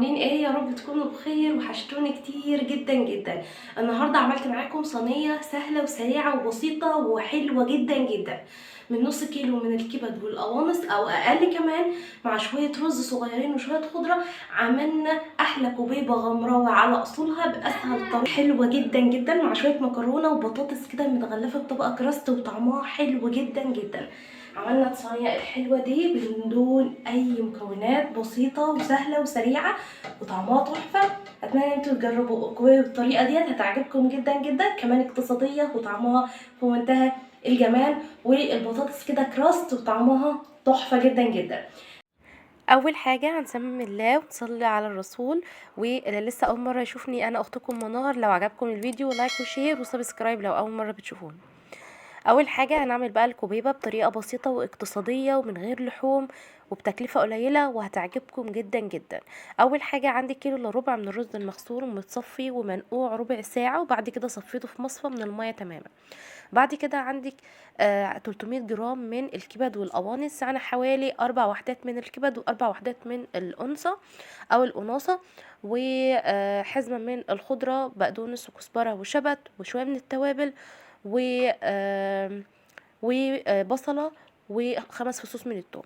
عاملين ايه؟ يا رب تكونوا بخير، وحشتوني كتير جدا جدا. النهارده عملت معاكم صينيه سهله وسريعه وبسيطه وحلوه جدا جدا، من نص كيلو من الكبد والقوانص او اقل كمان، مع شويه رز صغيرين وشويه خضره. عملنا احلى كوبيبه غمراوي على اصولها باسهل طريقه، حلوه جدا جدا، مع شويه مكرونه وبطاطس كده متغلفه بطبقه كراست، وطعمها حلو جدا جدا. عملنا الصينية الحلوة دي من دون أي مكونات، بسيطة وسهلة وسريعة وطعمها تحفة. أتمنى إن انتوا تجربوا بالطريقة ديت، هتعجبكم جدا جدا، كمان اقتصادية وطعمها في منتهى الجمال، والبطاطس كده كراست وطعمها تحفة جدا جدا. اول حاجه هنسمي الله ونصلي على الرسول. واللي لسه اول مره يشوفني، انا اختكم منار. لو عجبكم الفيديو لايك وشير وسبسكرايب لو اول مره بتشوفوني. اول حاجه هنعمل بقى الكوبيبه بطريقه بسيطه واقتصاديه ومن غير لحوم وبتكلفه قليله، وهتعجبكم جدا جدا. اول حاجه عندي كيلو الا ربع من الرز المغسول ومتصفي ومنقوع ربع ساعه، وبعد كده صفيته في مصفى من الميه تماما. بعد كده عندك 300 جرام من الكبد والقوانص، يعني حوالي 4 وحدات من الكبد و4 وحدات من القنصه او القناصه، وحزمه من الخضره بقدونس وكزبره وشبت وشويه من التوابل، و وبصله و5 فصوص من الثوم.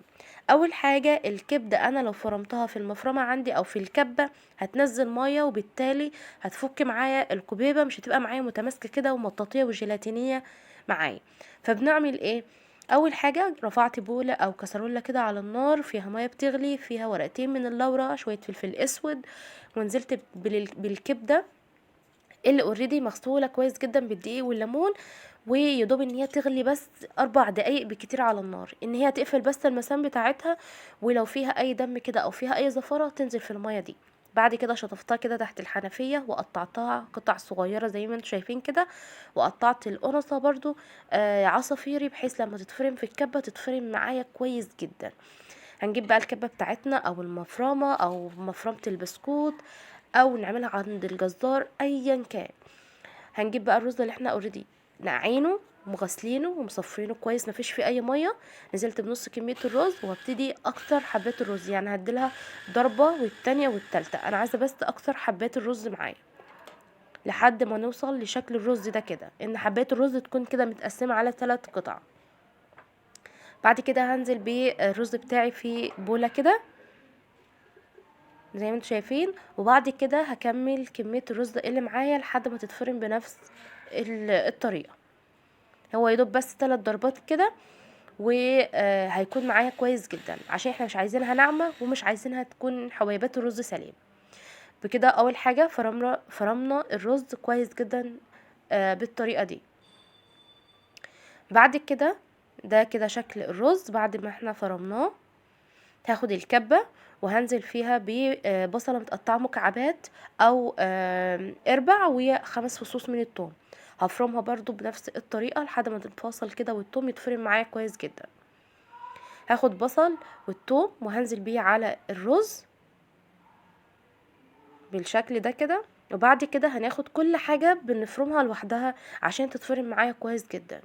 اول حاجه الكبده، انا لو فرمتها في المفرمه عندي او في الكبه هتنزل ميه، وبالتالي هتفك معايا الكبيبه، مش هتبقى معايا متماسكه كده ومطاطيه وجيلاتينيه معايا. فبنعمل ايه؟ اول حاجه رفعت بوله او كسرولة كده على النار، فيها ميه بتغلي، فيها ورقتين من اللورة، شويه فلفل اسود، ونزلت بالكبده اللي اوريدي مغسوله كويس جدا بالدقيق والليمون، ويدوب ان هي تغلي بس 4 دقايق بكتير على النار، ان هي تقفل بس المسام بتاعتها، ولو فيها اي دم كده او فيها اي زفرة تنزل في المية دي. بعد كده شطفتها كده تحت الحنفية وقطعتها قطع صغيرة زي ما انتم شايفين كده، وقطعت القرصة برضو عصافيري، بحيث لما تتفرم في الكبة تتفرم معايا كويس جدا. هنجيب بقى الكبة بتاعتنا او المفرمة او مفرمة البسكوت، او نعملها عند الجزار ايا كان. هنجيب بقى الرز اللي احنا اوريدي نقعينه ومغسلينه ومصفينه كويس، مفيش فيه اي ميه. نزلت بنص كميه الرز، وهبتدي اكتر حبات الرز، يعني هديلها ضربه والتانية والتالتة. انا عايزه بس اكتر حبات الرز معايا لحد ما نوصل لشكل الرز ده كده، ان حبات الرز تكون كده متقسمه على 3 قطع. بعد كده هنزل بالرز بتاعي في بوله كده زي ما انتم شايفين، وبعد كده هكمل كميه الرز اللي معايا لحد ما تتفرم بنفس الطريقه. هو يدوب بس 3 ضربات كده، وهيكون معايا كويس جدا، عشان احنا مش عايزينها ناعمه ومش عايزينها تكون حبيبات الرز سليم. بكده اول حاجه فرمنا الرز كويس جدا بالطريقه دي. بعد كده ده كده شكل الرز بعد ما احنا فرمناه. هاخد الكبه وهنزل فيها ببصله متقطعه مكعبات او اربع و5 فصوص من الثوم. هفرمها برضو بنفس الطريقه لحد ما تتفاصل كده والثوم يتفرم معايا كويس جدا. هاخد بصل والثوم وهنزل بيه على الرز بالشكل ده كده، وبعد كده هناخد كل حاجة بنفرمها لوحدها عشان تتفرم معايا كويس جدا.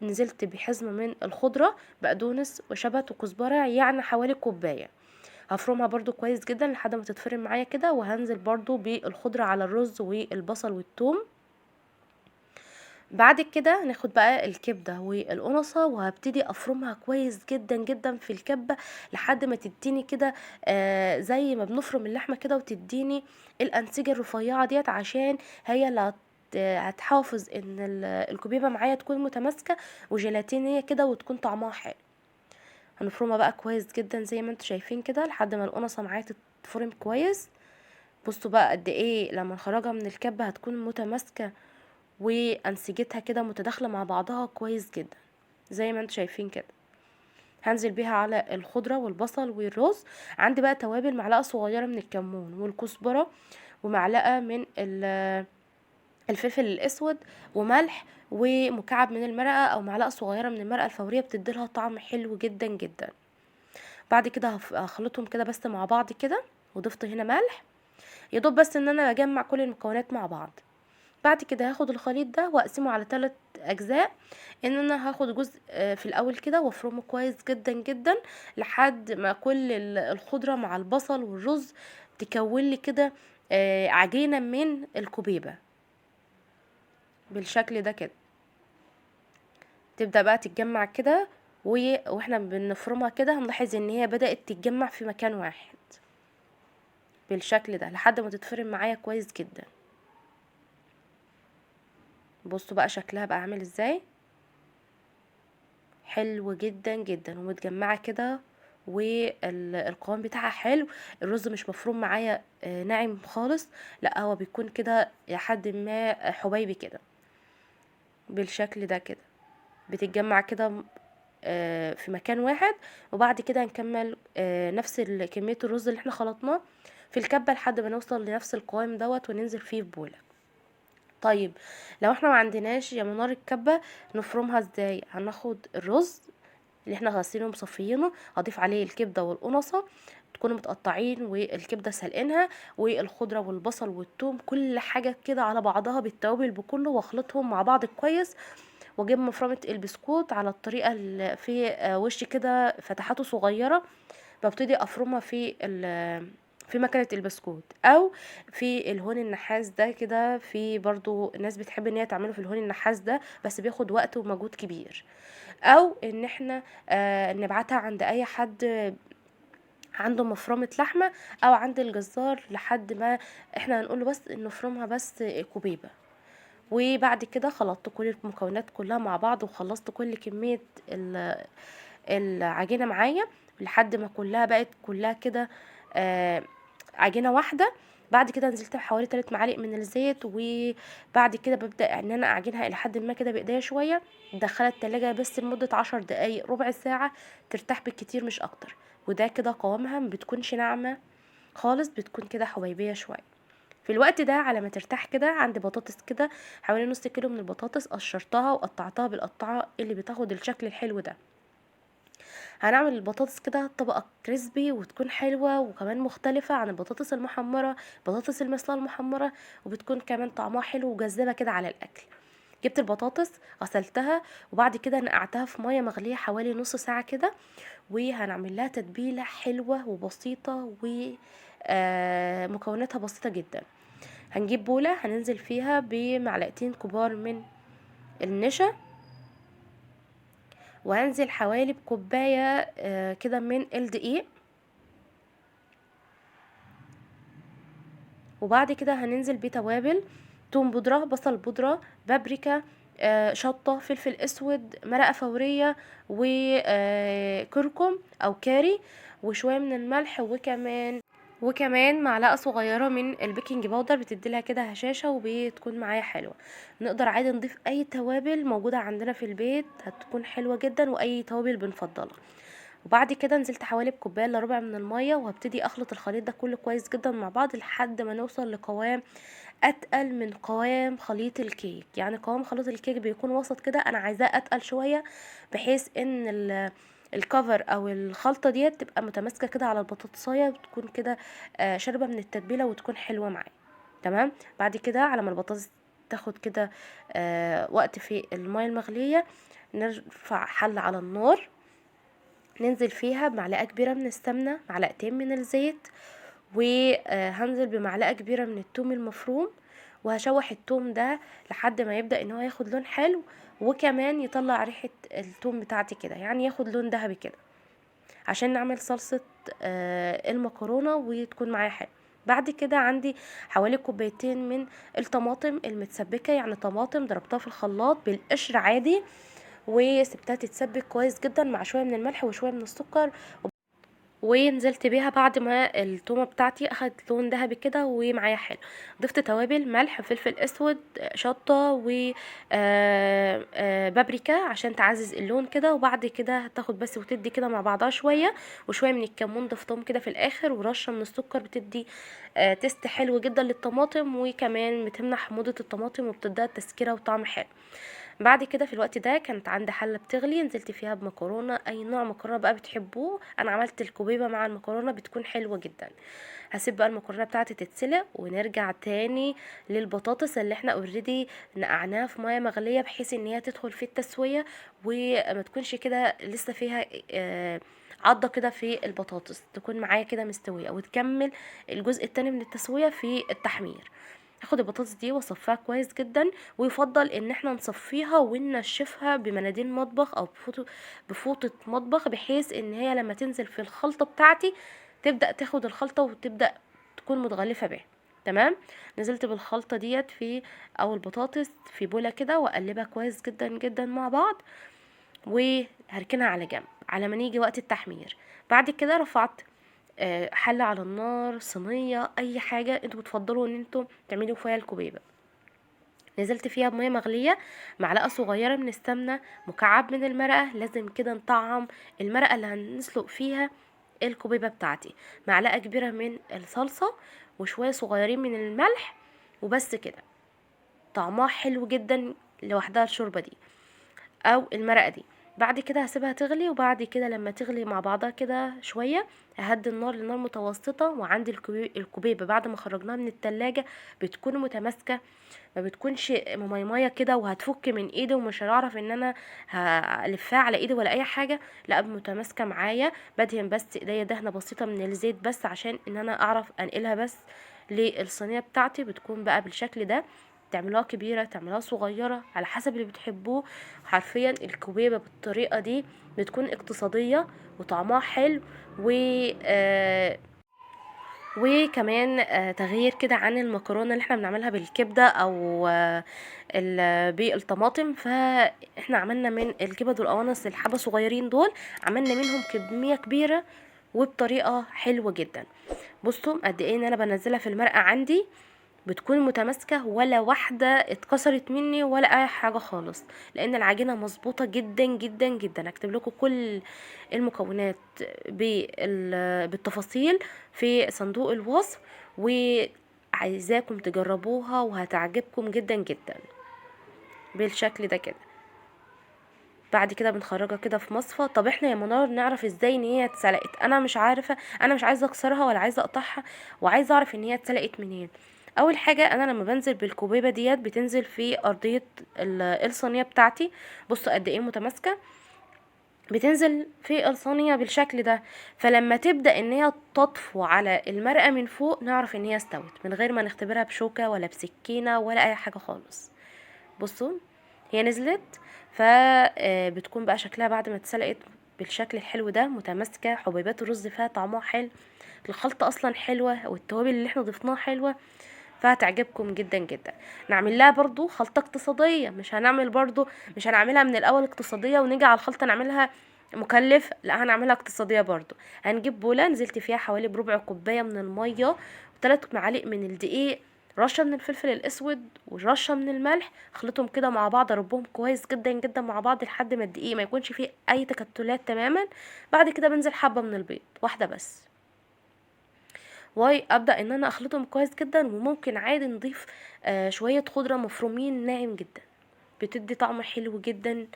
نزلت بحزمة من الخضرة بقدونس وشبت وكزبرة، يعني حوالي كوباية. هفرمها برضو كويس جدا لحد ما تتفرم معايا كده، وهنزل برضو بالخضرة على الرز والبصل والثوم. بعد كده هناخد بقى الكبدة والقنصة، وهبتدي افرمها كويس جدا جدا في الكبة لحد ما تديني كده زي ما بنفرم اللحمة كده، وتديني الانسجة الرفيعة ديت، عشان هي اللي هتحافظ ان الكبيبة معايا تكون متماسكة وجيلاتينية كده، وتكون طعمها حلو. هنفرمها بقى كويس جدا زي ما انتوا شايفين كده لحد ما القنصة معايا تتفرم كويس. بصوا بقى قد ايه لما نخرجها من الكبة هتكون متماسكة وانسجتها كده متداخله مع بعضها كويس جدا زي ما انتم شايفين كده. هنزل بيها على الخضره والبصل والرز. عندي بقى توابل: معلقه صغيره من الكمون والكزبره، ومعلقه من الفلفل الاسود، وملح، ومكعب من المرقه او معلقه صغيره من المرقه الفوريه، بتديلها طعم حلو جدا جدا. بعد كده هخلطهم كده بس مع بعض كده، وضفت هنا ملح يدوب بس ان انا بجمع كل المكونات مع بعض. بعد كده هاخد الخليط ده واقسمه على 3 اجزاء، ان انا هاخد جزء في الاول كده وافرمه كويس جدا جدا لحد ما كل الخضره مع البصل والرز تكون لي كده عجينه من الكوبيبه بالشكل ده كده. تبدا بقى تتجمع كده، واحنا بنفرمها كده هنلاحظ ان هي بدات تتجمع في مكان واحد بالشكل ده لحد ما تتفرم معايا كويس جدا. بصوا بقى شكلها بقى عامل ازاي، حلو جدا جدا ومتجمعه كده، والقوام بتاعها حلو. الرز مش مفروم معايا ناعم خالص، لا هو بيكون كده لحد ما حبيبي كده بالشكل ده كده. بتتجمع كده في مكان واحد، وبعد كده هنكمل نفس كمية الرز اللي احنا خلطناه في الكبة لحد ما نوصل لنفس القوام دوت وننزل فيه في بولة. طيب لو احنا ما عندناش يا منار الكبة، نفرمها ازاي؟ هناخد الرز اللي احنا غاسلينه ومصفيينه، هضيف عليه الكبده والقنصه تكونوا متقطعين والكبده سلقينها، والخضره والبصل والثوم كل حاجه كده على بعضها بالتوابل بكله، واخلطهم مع بعض كويس، واجيب مفرمه البسكوت على الطريقه اللي في وش كده فتحاته صغيره، ببتدي افرمها في مكنة البسكوت او في الهون النحاس ده كده. في برضو ناس بتحب ان هي تعمله في الهون النحاس ده، بس بياخد وقت ومجهود كبير. او ان احنا نبعتها عند اي حد عنده مفرمة لحمة او عند الجزار لحد ما احنا هنقوله بس انه نفرمها بس كوبيبة. وبعد كده خلطت كل المكونات كلها مع بعض، وخلصت كل كمية العجينة معايا لحد ما كلها بقت كلها كده عجينة واحدة. بعد كده نزلت بحوالي 3 معالق من الزيت، وبعد كده ببدأ ان انا اعجنها الى حد ما كده بايديا شوية، ادخلها التلاجة بس لمدة 10 دقايق ربع ساعة ترتاح بالكتير مش اكتر. وده كده قوامها مبتكونش ناعمة خالص، بتكون كده حبيبية شوية. في الوقت ده على ما ترتاح كده عندي بطاطس كده حوالي نص كيلو من البطاطس، قشرتها وقطعتها بالقطعة اللي بتاخد الشكل الحلو ده. هنعمل البطاطس كده طبقة كريسبي وتكون حلوة وكمان مختلفة عن البطاطس المحمرة، بطاطس المسلوقة المحمرة، وبتكون كمان طعمها حلو وجذابة كده على الأكل. جبت البطاطس غسلتها، وبعد كده نقعتها في مية مغلية حوالي نص ساعة كده، وهنعمل لها تتبيلة حلوة وبسيطة ومكوناتها بسيطة جدا. هنجيب بولة هننزل فيها بمعلقتين كبار من النشا، وهنزل حوالي بكوباية كده من الدقيق، وبعد كده هننزل بتوابل توم بودرة، بصل بودرة، بابريكا، شطة، فلفل اسود، مرقة فورية، وكركم او كاري، وشوية من الملح، وكمان معلقة صغيرة من البيكنج باودر بتديلها كده هشاشة وبتكون معايا حلوة. نقدر عادي نضيف اي توابل موجودة عندنا في البيت هتكون حلوة جدا، واي توابل بنفضلها. وبعد كده نزلت حوالي بكوبايه الا ربع من الميه، وهبتدي اخلط الخليط ده كله كويس جدا مع بعض لحد ما نوصل لقوام اتقل من قوام خليط الكيك. يعني قوام خليط الكيك بيكون وسط كده، انا عايزاه اتقل شويه بحيث ان الكفر او الخلطه ديت تبقى متماسكه كده على البطاطسايه، وتكون كده شاربه من التتبيله وتكون حلوه معايا. تمام. بعد كده على ما البطاطس تاخد كده وقت في الميه المغليه، نرفع حله على النار، ننزل فيها بمعلقة كبيرة من السمنة، معلقتين من الزيت، وهنزل بمعلقة كبيرة من الثوم المفروم، وهشوح الثوم ده لحد ما يبدأ ان هو ياخد لون حلو، وكمان يطلع ريحة الثوم بتاعتي كده، يعني ياخد لون ذهبي كده عشان نعمل صلصة المكرونة وتكون معايا حلو. بعد كده عندي حوالي كوبايتين من الطماطم المتسبكة، يعني طماطم ضربتها في الخلاط بالقشر عادي، وسبتها تتسبك كويس جدا مع شويه من الملح وشويه من السكر، ونزلت بيها بعد ما التومه بتاعتي اخدت لون ذهبي كده ومعايا حلو. ضفت توابل ملح، فلفل اسود، شطه، و بابريكا عشان تعزز اللون كده، وبعد كده هتاخد بس وتدي كده مع بعضها شويه، وشويه من الكمون ضفتهم كده في الاخر، ورشه من السكر بتدي تيست حلو جدا للطماطم، وكمان بتمنع حموضه الطماطم وبتديها تسكيره وطعم حلو. بعد كده في الوقت ده كانت عندي حله بتغلي، نزلت فيها بمكرونه، اي نوع مكرونه بقى بتحبوه. انا عملت الكوبيبه مع المكرونه، بتكون حلوه جدا. هسيب بقى المكرونه بتاعتي تتسلق، ونرجع تاني للبطاطس اللي احنا اوريدي نقعناها في ميه مغليه، بحيث ان هي تدخل في التسويه وما تكونش كده لسه فيها عضه كده في البطاطس، تكون معايا كده مستويه، وتكمل الجزء التاني من التسويه في التحمير. هاخد البطاطس دي واصفيها كويس جدا، ويفضل ان احنا نصفيها وننشفها بمناديل مطبخ او بفوطة مطبخ، بحيث ان هي لما تنزل في الخلطة بتاعتي تبدأ تاخد الخلطة وتبدأ تكون متغلفة بيها. تمام. نزلت بالخلطة ديت في او البطاطس في بولة كده، واقلبها كويس جدا جدا مع بعض، وهركنها على جنب على ما نيجي وقت التحمير. بعد كده رفعت حلة على النار، صينية، اي حاجة انتوا بتفضلوا ان انتوا تعملوا فيها الكوبيبة. نزلت فيها بمية مغلية، معلقة صغيرة من السمنة، مكعب من المرقة، لازم كده نطعم المرقة اللي هنسلق فيها الكوبيبة بتاعتي، معلقة كبيرة من الصلصة، وشوية صغيرين من الملح، وبس كده. طعمها حلو جدا لوحدها الشوربة دي او المرقه دي. بعد كده هسيبها تغلي، وبعد كده لما تغلي مع بعضها كده شويه ههدي النار لنار متوسطه. وعندي الكوبيبه بعد ما خرجناها من التلاجة بتكون متماسكه، ما بتكونش مميميه كده وهتفك من ايدي ومش هعرف ان انا هلفها على ايدي ولا اي حاجه، لا متماسكه معايا. بدهن بس ايديا دهنه بسيطه من الزيت بس عشان ان انا اعرف انقلها بس للصينيه بتاعتي. بتكون بقى بالشكل ده، تعملوها كبيرة تعملوها صغيرة على حسب اللي بتحبوه. حرفيا الكوبيبة بالطريقة دي بتكون اقتصادية وطعمها حلو، و وكمان تغيير كده عن المكرونه اللي احنا بنعملها بالكبده او بالطماطم. فاحنا عملنا من الكبد والقوانص الحبه صغيرين دول، عملنا منهم كميه كبيره وبطريقه حلوه جدا. بصوا قد ايه ان انا بنزلها في المرقه عندي، بتكون متماسكة، ولا واحدة اتكسرت مني ولا اي حاجة خالص، لان العجينة مظبوطة جدا جدا جدا. اكتب لكم كل المكونات بالتفاصيل في صندوق الوصف، وعايزاكم تجربوها وهتعجبكم جدا جدا بالشكل ده كده. بعد كده بنخرجها كده في مصفى. طب احنا يا منار نعرف ازاي ان هي اتسلقت؟ انا مش عارفه، انا مش عايزه اكسرها ولا عايزه اقطعها، وعايزه اعرف ان هي اتسلقت منين. اول حاجه انا لما بنزل بالكوبيبه ديت بتنزل في ارضيه الصينيه بتاعتي. بصوا قد ايه متماسكه، بتنزل في الصينيه بالشكل ده. فلما تبدا ان هي تطفو على المرقه من فوق نعرف ان هي استوت، من غير ما نختبرها بشوكه ولا بسكينه ولا اي حاجه خالص. بصوا هي نزلت، فبتكون بقى شكلها بعد ما اتسلقت بالشكل الحلو ده، متماسكه، حبيبات الرز فيها طعمها حلو، الخلطه اصلا حلوه، والتوابل اللي احنا ضفناها حلوه، فهتعجبكم جدا جدا. نعمل لها برضو خلطه اقتصاديه، مش هنعملها من الاول اقتصاديه ونيجي على الخلطه نعملها مكلف، لا هنعملها اقتصاديه برضو. هنجيب بوله نزلت فيها حوالي بربع كوبايه من الميه، وثلاث معالق من الدقيق، رشه من الفلفل الاسود ورشه من الملح، اخلطهم كده مع بعض، اربهم كويس جدا جدا مع بعض لحد ما الدقيق ما يكونش فيه اي تكتلات تماما. بعد كده بنزل حبه من البيض، واحده بس، وابدا ان انا اخلطهم كويس جدا. وممكن عادي نضيف شويه خضره مفرومين ناعم جدا، بتدي طعم حلو جدا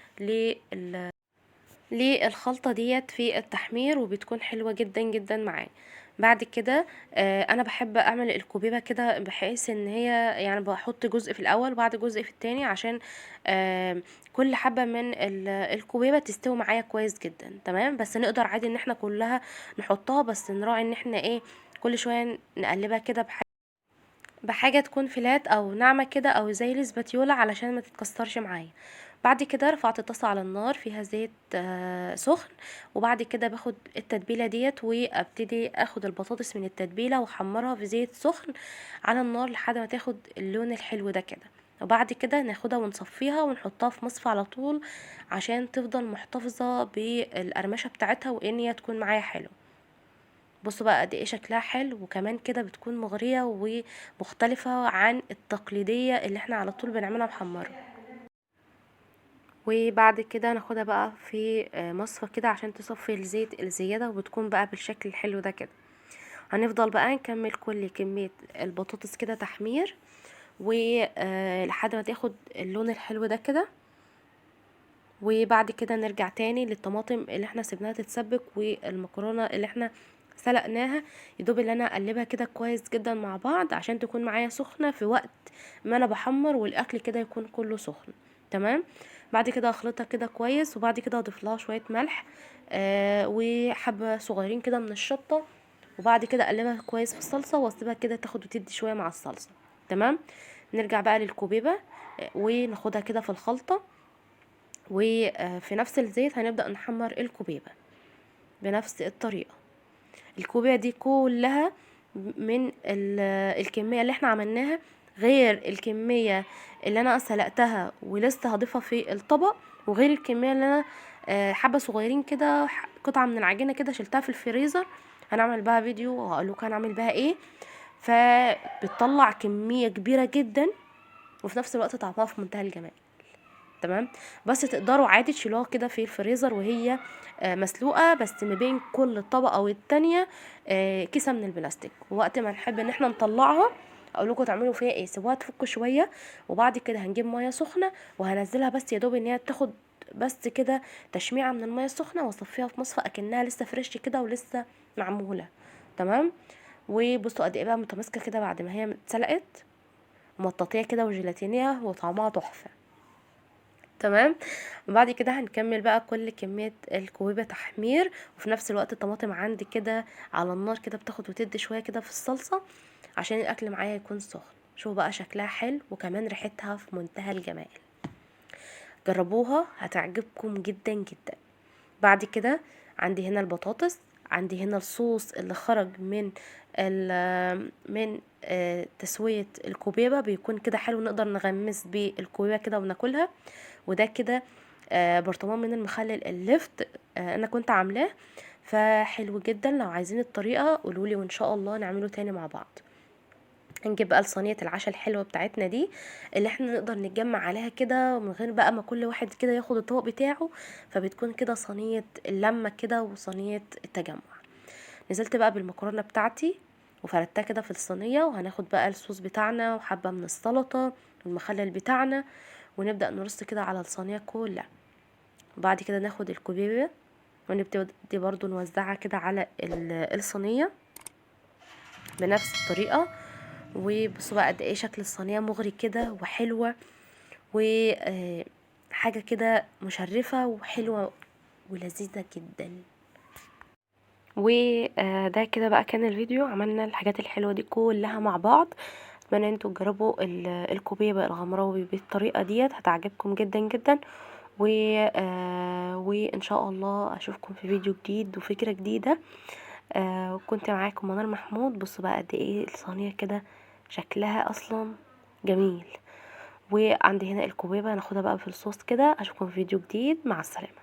للخلطة ديت في التحمير، وبتكون حلوة جدا جدا معاه. بعد كده انا بحب اعمل الكوبيبه كده، بحيث ان هي يعني بحط جزء في الاول وبعد جزء في التاني، عشان كل حبه من الكوبيبه تستوي معايا كويس جدا. تمام. بس نقدر عادي ان احنا كلها نحطها، بس نراعي ان احنا ايه، كل شويه نقلبها كده بحاجة تكون فلات او ناعمة كده او زي الاسباتيولا علشان ما تتكسرش معايا. بعد كده رفعت الطاسة على النار فيها زيت سخن، وبعد كده باخد التتبيلة ديت وابتدي اخد البطاطس من التتبيلة واحمرها في زيت سخن على النار لحد ما تاخد اللون الحلو ده كده. وبعد كده ناخدها ونصفيها ونحطها في مصفى على طول، عشان تفضل محتفظة بالقرمشة بتاعتها وان هي تكون معايا حلو. بصوا بقى قد ايه شكلها حلو، وكمان كده بتكون مغرية ومختلفة عن التقليدية اللي احنا على طول بنعملها محمرة. وبعد كده ناخدها بقى في مصفى كده عشان تصفي الزيت الزيادة، وبتكون بقى بالشكل الحلو ده كده. هنفضل بقى نكمل كل كمية البطاطس كده تحمير، ولحد ما تاخد اللون الحلو ده كده. وبعد كده نرجع تاني للطماطم اللي احنا سيبناها تتسبك والمكرونه اللي احنا سلقناها. يدوب اللي انا اقلبها كده كويس جدا مع بعض عشان تكون معايا سخنه في وقت ما انا بحمر، والاكل كده يكون كله سخن. تمام. بعد كده اخلطها كده كويس، وبعد كده اضيف لها شويه ملح وحبه صغيرين كده من الشطه، وبعد كده اقلبها كويس في الصلصه واسيبها كده تاخد وتدي شويه مع الصلصه. تمام. نرجع بقى للكوبيبه وناخدها كده في الخلطه، وفي نفس الزيت هنبدأ نحمر الكوبيبة بنفس الطريقة. الكوبيبة دي كلها من الكمية اللي احنا عملناها، غير الكمية اللي انا سلقتها ولسه هضيفها في الطبق، وغير الكمية اللي انا حبة صغيرين كده، قطعة من العجينة كده شلتها في الفريزر. هنعمل بها فيديو وهقول لكم هنعمل بها ايه. فبتطلع كمية كبيرة جدا، وفي نفس الوقت طعمها في منتهى الجمال. تمام. بس تقدروا عادي تشيلوها كده في الفريزر وهي مسلوقه، بس ما بين كل طبقه والتانية كيسه من البلاستيك، ووقت ما نحب ان احنا نطلعها اقول لكم تعملوا فيها ايه، سيبوها تفك شويه، وبعد كده هنجيب ميه سخنه وهنزلها بس يا دوب ان هي تاخد بس كده تشميعه من الميه السخنه، واصفيها في مصفى اكنها لسه فريش كده ولسه معموله. تمام. وبصوا قد ايه بقى متماسكه كده بعد ما هي اتسلقت، مطاطيه كده وجيلاتينيه وطعمها تحفه. تمام. وبعد كده هنكمل بقى كل كمية الكوبيبة تحمير، وفي نفس الوقت الطماطم عندي كده على النار كده بتاخد وتدي شوية كده في الصلصة عشان الاكل معايا يكون سخن. شوفوا بقى شكلها حلو، وكمان ريحتها في منتهى الجمال. جربوها هتعجبكم جدا جدا. بعد كده عندي هنا البطاطس، عندي هنا الصوص اللي خرج من تسوية الكوبيبة، بيكون كده حلو، نقدر نغمس بالكوبيبة كده وناكلها. وده كده برطمان من المخلل اللفت انا كنت عاملاه، فحلو جدا. لو عايزين الطريقة قولولي وان شاء الله نعمله تاني مع بعض. هنجيب بقى صينية العشاء الحلوة بتاعتنا دي، اللي احنا نقدر نتجمع عليها كده من غير بقى ما كل واحد كده ياخد الطبق بتاعه، فبتكون كده صينية اللمة كده وصينية التجمع. نزلت بقى بالمكرونة بتاعتي وفردتها كده في الصينية، وهناخد بقى الصوص بتاعنا وحبة من السلطة والمخلل بتاعنا، ونبدأ نرص كده على الصينية كلها. وبعد كده ناخد الكوبيبة ونبتدي برضو نوزعها كده على الصينية بنفس الطريقة. وبصوا بقى قد ايه شكل الصينية مغري كده وحلوة، وحاجة كده مشرفة وحلوة ولذيذة جدا. وده كده بقى كان الفيديو، عملنا الحاجات الحلوة دي كلها مع بعض. اتمنى انتوا تجربوا الكوبيبة الغمراوي بالطريقة ديت، هتعجبكم جدا جدا. وان شاء الله اشوفكم في فيديو جديد وفكرة جديدة. كنت معاكم منار محمود. بصوا بقى قد ايه الصينية كده شكلها اصلا جميل. وعندي هنا الكوبيبة، ناخدها بقى في الصوص كده. اشوفكم في فيديو جديد، مع السلامة.